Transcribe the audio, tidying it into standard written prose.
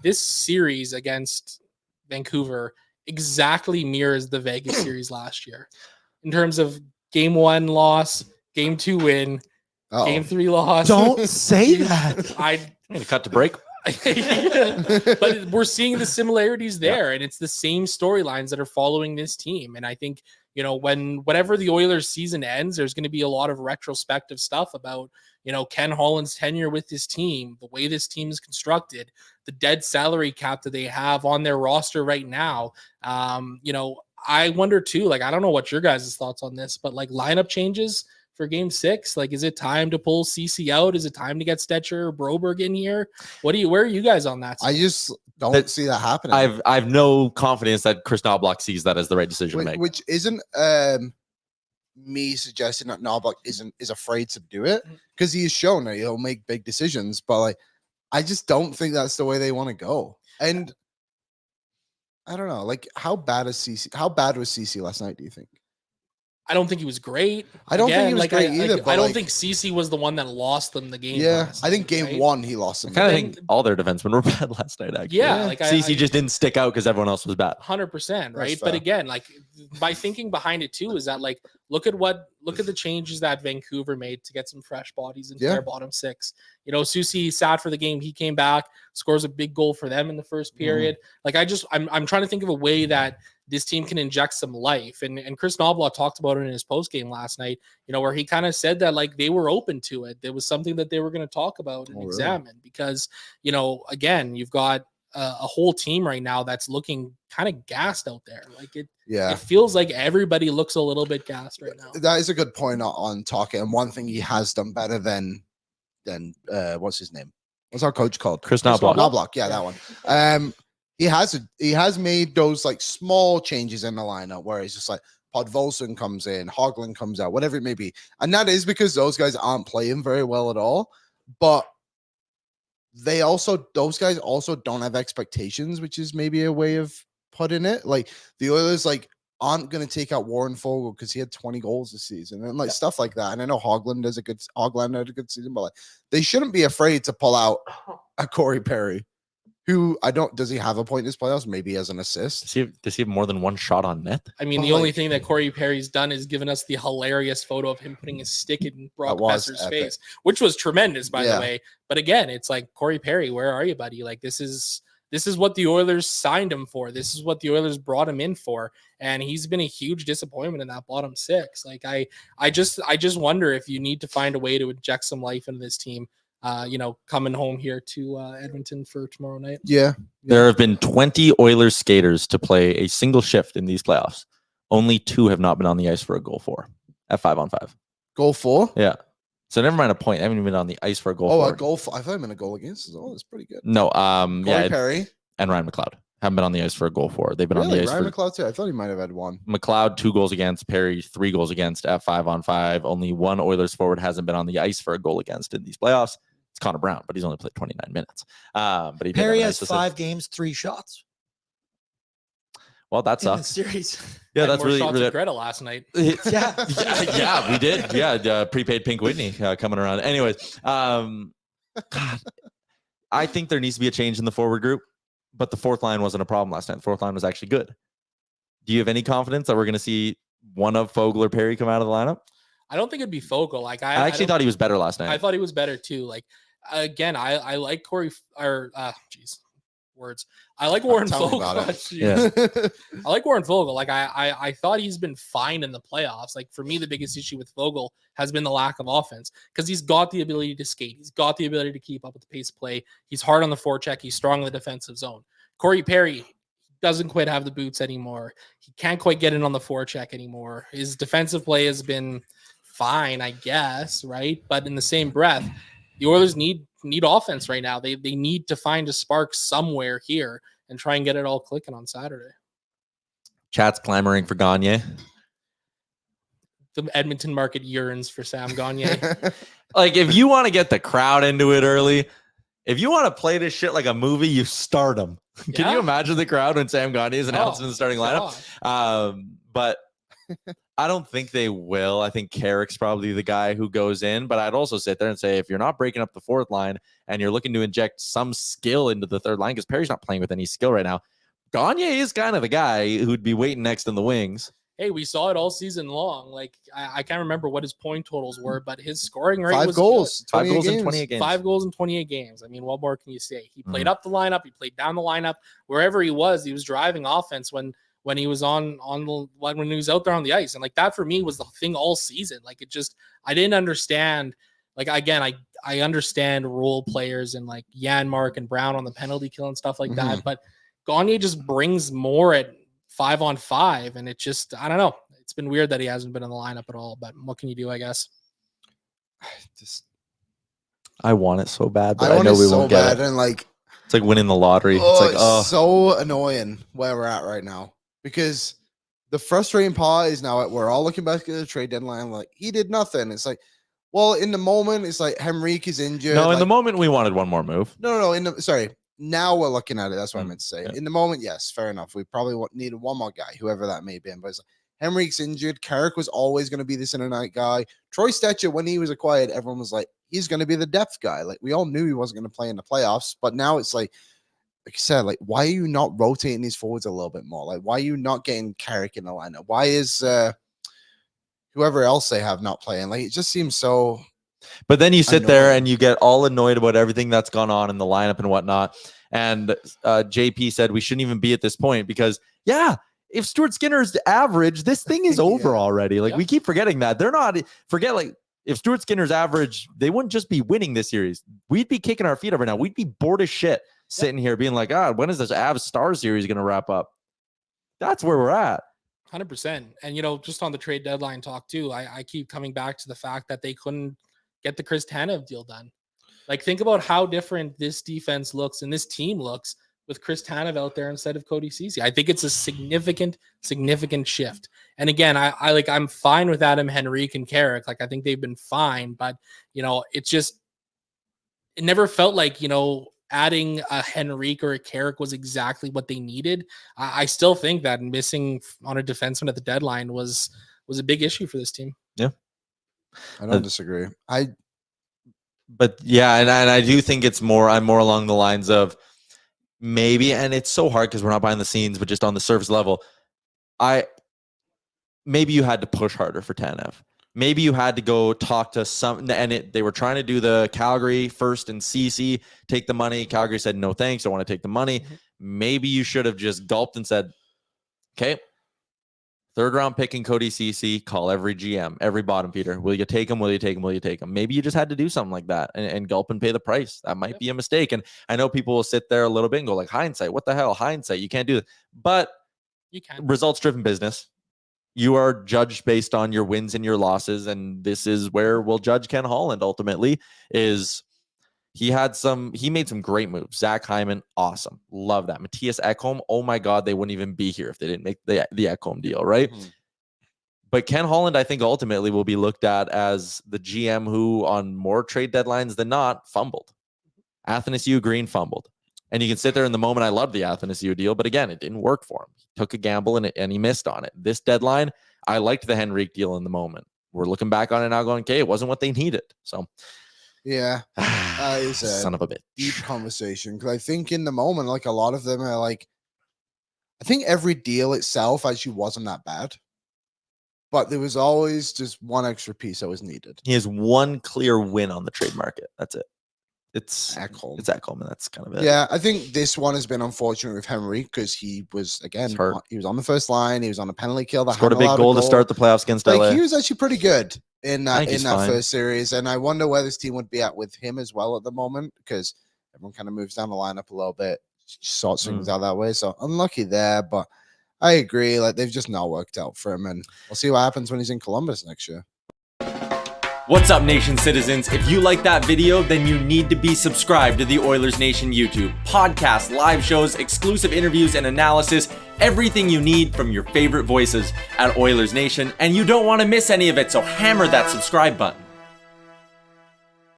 This series against Vancouver exactly mirrors the Vegas series last year in terms of game 1 loss, game 2 win, game 3 loss. Don't say that. I'm going to cut to break. But we're seeing the similarities there, and it's the same storylines that are following this team. And I think, whenever the Oilers season ends, there's going to be a lot of retrospective stuff about, Ken Holland's tenure with this team, the way this team is constructed, the dead salary cap that they have on their roster right now. I wonder too, I don't know what your guys' thoughts on this, but lineup changes for game 6, is it time to pull CC out? Is it time to get Stetcher or Broberg in here? Where are you guys on that stuff? I just don't see that happening. I've no confidence that Chris Knobloch sees that as the right decision to make. Which isn't me suggesting that Knobloch is afraid to do it, because he has shown that he'll make big decisions, but I just don't think that's the way they want to go. And I don't know, how bad was CC last night, do you think? I don't think he was great. I don't think he was great either. I don't think CC was the one that lost them the game. Yeah, I think game 1 he lost them. I kind of think all their defensemen were bad last night, actually. Yeah. CC just didn't stick out because everyone else was bad. 100%, right? But again, my thinking behind it too is that look at the changes that Vancouver made to get some fresh bodies into their bottom 6. Susi sat for the game. He came back, scores a big goal for them in the first period. I'm trying to think of a way that this team can inject some life. And Chris Knobloch talked about it in his post game last night, where he kind of said that they were open to it. There was something that they were going to talk about and examine because, again, you've got a whole team right now that's looking kind of gassed out there. It feels like everybody looks a little bit gassed right now. That is a good point on talking. And one thing he has done better than what's his name? What's our coach called? Chris Knobloch. Knobloch. Yeah, that one. He has made those small changes in the lineup where it's just Podvolson comes in, Hoagland comes out, whatever it may be. And that is because those guys aren't playing very well at all. But those guys also don't have expectations, which is maybe a way of putting it. The Oilers aren't going to take out Warren Fogle because he had 20 goals this season and stuff like that. And I know Hoagland had a good season, but they shouldn't be afraid to pull out a Corey Perry. Who does he have a point in his playoffs? Maybe as an assist. Does he have more than one shot on net? I mean, the only thing that Corey Perry's done is given us the hilarious photo of him putting his stick in Brock Besser's face, which was tremendous, by the way. But again, it's Corey Perry, where are you, buddy? This is what the Oilers signed him for. This is what the Oilers brought him in for. And he's been a huge disappointment in that bottom 6. I just wonder if you need to find a way to inject some life into this team. Coming home here to Edmonton for tomorrow night. Yeah. There have been 20 Oilers skaters to play a single shift in these playoffs. Only 2 have not been on the ice for a goal for at 5-on-5. Goal for? Yeah. So never mind a point. I haven't even been on the ice for a goal. A goal for. I thought I meant a goal against. Oh, that's pretty good. No. Corey Perry and Ryan McLeod haven't been on the ice for a goal for. They've been on the ice. Ryan McLeod too. I thought he might have had one. McLeod 2 goals against. Perry 3 goals against at 5-on-5. Only one Oilers forward hasn't been on the ice for a goal against in these playoffs. It's Connor Brown, but he's only played 29 minutes. But Perry has 5 games, 3 shots. Well, that sucks. Series. Yeah, that's really Greta last night. Yeah, we did. Yeah, prepaid Pink Whitney coming around. Anyways, God, I think there needs to be a change in the forward group, but the fourth line wasn't a problem last night. The fourth line was actually good. Do you have any confidence that we're going to see one of Fogle or Perry come out of the lineup? I don't think it'd be Fogle. I actually thought he was better last night. I thought he was better too. Again, I like Corey words. I like Warren Fogle. Yeah. I like Warren Fogle. I thought he's been fine in the playoffs. For me, the biggest issue with Fogle has been the lack of offense because he's got the ability to skate. He's got the ability to keep up with the pace of play. He's hard on the forecheck. He's strong in the defensive zone. Corey Perry doesn't quite have the boots anymore. He can't quite get in on the forecheck anymore. His defensive play has been fine, I guess, right? But in the same breath, the Oilers need offense right now. They need to find a spark somewhere here and try and get it all clicking on Saturday. Chat's clamoring for Gagne. The Edmonton market yearns for Sam Gagne. If you want to get the crowd into it early, if you want to play this shit like a movie, you start them. Can you imagine the crowd when Sam Gagne is announced in the starting lineup? But I don't think they will. I think Carrick's probably the guy who goes in, but I'd also sit there and say, if you're not breaking up the fourth line and you're looking to inject some skill into the third line, because Perry's not playing with any skill right now, Gagne is kind of the guy who'd be waiting next in the wings. Hey, we saw it all season long. Like, I can't remember what his point totals were, but his scoring rate was goals. good. 5 goals in 28 games. 5 goals in 28 games. I mean, what more can you say? He played up the lineup. He played down the lineup. Wherever he was driving offense when he was when he was out there on the ice. And like that for me was the thing all season. Like I didn't understand. Like, again, I understand role players and like Janmark and Brown on the penalty kill and stuff like that. But Gagne just brings more at 5-on-5, and it just, I don't know. It's been weird that he hasn't been in the lineup at all, but what can you do, I guess? I want it so bad, but I I know we so won't get it. And like, it's like winning the lottery. It's like, oh, so annoying where we're at right now, because the frustrating part is now we're all looking back at the trade deadline. Like, he did nothing. It's like, well, in the moment, it's like Henrique is injured. No, in like, the moment, we wanted one more move. No. Sorry. Now we're looking at it. That's what I meant to say. Yeah. In the moment, yes, fair enough. We probably needed one more guy, whoever that may be. But it's like, Henrique's injured. Carrick was always going to be the center night guy. Troy Stecher, when he was acquired, everyone was like, he's going to be the depth guy. Like, we all knew he wasn't going to play in the playoffs. But now it's like I said, like, why are you not rotating these forwards a little bit more? Like, why are you not getting Carrick in the lineup? Why is whoever else they have not playing? Like, it just seems so. But then you sit annoying. there and you get all annoyed about everything that's gone on in the lineup and whatnot. And JP said we shouldn't even be at this point because, yeah, if Stuart Skinner's average, this thing is over already. Like, we keep forgetting that. Like, if Stuart Skinner's average, they wouldn't just be winning this series. We'd be kicking our feet over now. We'd be bored as shit sitting here being like, God, when is this Avs Star series going to wrap up? That's where we're at. 100%. And, just on the trade deadline talk too, I keep coming back to the fact that they couldn't get the Chris Tanev deal done. Like, think about how different this defense looks and this team looks with Chris Tanev out there instead of Cody Ceci. I think it's a significant shift. And again, I'm fine with Adam Henrique and Carrick. Like, I think they've been fine, but it never felt like, adding a Henrique or a Carrick was exactly what they needed. I still think that missing on a defenseman at the deadline was a big issue for this team. Yeah. I don't disagree. But yeah, and I do think I'm more along the lines of maybe, and it's so hard because we're not behind the scenes, but just on the surface level, maybe you had to push harder for Tanev. Maybe you had to go talk to they were trying to do the Calgary first and CC, take the money. Calgary said, no, thanks. I want to take the money. Mm-hmm. Maybe you should have just gulped and said, okay, third round pick in Cody Ceci, call every GM, every bottom feeder. Will you take him? Will you take him? Will you take him? Maybe you just had to do something like that and gulp and pay the price. That might be a mistake. And I know people will sit there a little bit and go like, hindsight, what the hell? Hindsight, you can't do that. But you can. Results driven business. You are judged based on your wins and your losses. And this is where we'll judge Ken Holland ultimately is he made some great moves. Zach Hyman, awesome. Love that. Matthias Ekholm, oh my God, they wouldn't even be here if they didn't make the Ekholm deal, right? Mm-hmm. But Ken Holland, I think ultimately will be looked at as the GM who on more trade deadlines than not fumbled. Athanasiou Green fumbled. And you can sit there in the moment. I love the Athanasiou deal, but again, it didn't work for him. He took a gamble and he missed on it. This deadline, I liked the Henrique deal in the moment. We're looking back on it now going, okay, it wasn't what they needed. So yeah, it's a son of a bitch. Deep conversation because I think in the moment, like a lot of them are like, I think every deal itself actually wasn't that bad, but there was always just one extra piece that was needed. He has one clear win on the trade market. That's it. It's Ekholm. It's Ekholm, and that's kind of it. Yeah, I think this one has been unfortunate with Henrique because he was he was on the first line. He was on a penalty kill. Scored a big goal to start the playoffs against LA. He was actually pretty good in that first series, and I wonder where this team would be at with him as well at the moment because everyone kind of moves down the lineup a little bit, sorts things out that way. So unlucky there, but I agree. Like they've just not worked out for him, and we'll see what happens when he's in Columbus next year. What's up, Nation citizens? If you like that video, then you need to be subscribed to the Oilers Nation YouTube. Podcasts, live shows, exclusive interviews, and analysis. Everything you need from your favorite voices at Oilers Nation. And you don't want to miss any of it, so hammer that subscribe button.